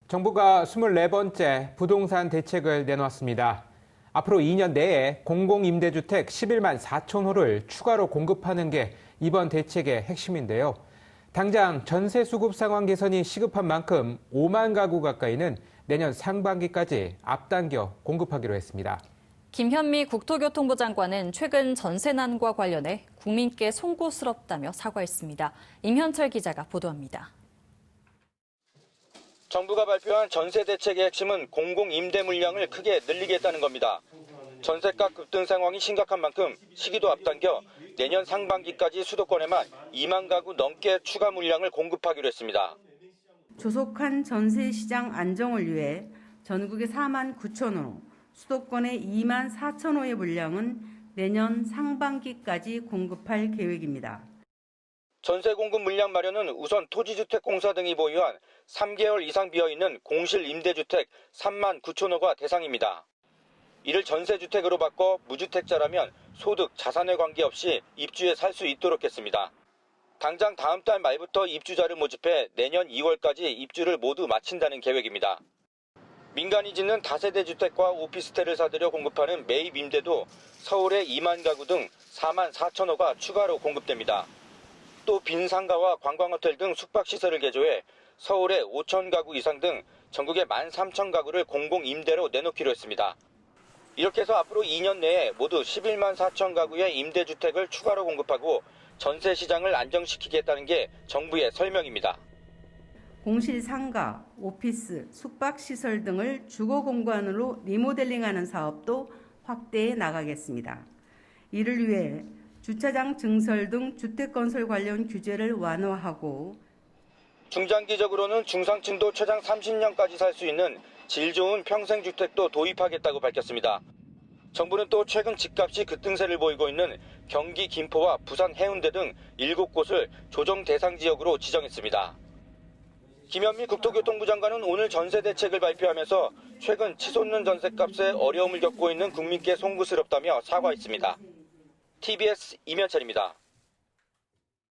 정부가 24번째 부동산 대책을 내놓았습니다. 앞으로 2년 내에 공공임대주택 11만 4천 호를 추가로 공급하는 게 이번 대책의 핵심인데요. 당장 전세 수급 상황 개선이 시급한 만큼 5만 가구 가까이는 내년 상반기까지 앞당겨 공급하기로 했습니다. 김현미 국토교통부 장관은 최근 전세난과 관련해 국민께 송구스럽다며 사과했습니다. 임현철 기자가 보도합니다. 정부가 발표한 전세 대책의 핵심은 공공임대 물량을 크게 늘리겠다는 겁니다. 전세가 급등 상황이 심각한 만큼 시기도 앞당겨 내년 상반기까지 수도권에만 2만 가구 넘게 추가 물량을 공급하기로 했습니다. 조속한 전세 시장 안정을 위해 전국의 4만 9천 호, 수도권의 2만 4천 호의 물량은 내년 상반기까지 공급할 계획입니다. 전세 공급 물량 마련은 우선 토지주택공사 등이 보유한 3개월 이상 비어있는 공실 임대주택 3만 9천 호가 대상입니다. 이를 전세주택으로 바꿔 무주택자라면 소득, 자산에 관계없이 입주해 살 수 있도록 했습니다. 당장 다음 달 말부터 입주자를 모집해 내년 2월까지 입주를 모두 마친다는 계획입니다. 민간이 짓는 다세대 주택과 오피스텔을 사들여 공급하는 매입 임대도 서울의 2만 가구 등 4만 4천 호가 추가로 공급됩니다. 또 빈상가와 관광호텔 등 숙박시설을 개조해 서울의 5천 가구 이상 등 전국의 13,000 가구를 공공임대로 내놓기로 했습니다. 이렇게 해서 앞으로 2년 내에 모두 11만 4천 가구의 임대주택을 추가로 공급하고 전세 시장을 안정시키겠다는 게 정부의 설명입니다. 공실 상가, 오피스, 숙박시설 등을 주거 공간으로 리모델링하는 사업도 확대해 나가겠습니다. 이를 위해 주차장 증설 등 주택건설 관련 규제를 완화하고 중장기적으로는 중상층도 최장 30년까지 살 수 있는 질 좋은 평생주택도 도입하겠다고 밝혔습니다. 정부는 또 최근 집값이 급등세를 보이고 있는 경기 김포와 부산 해운대 등 7곳을 조정 대상 지역으로 지정했습니다. 김현미 국토교통부 장관은 오늘 전세 대책을 발표하면서 최근 치솟는 전세값에 어려움을 겪고 있는 국민께 송구스럽다며 사과했습니다. TBS 임현철입니다.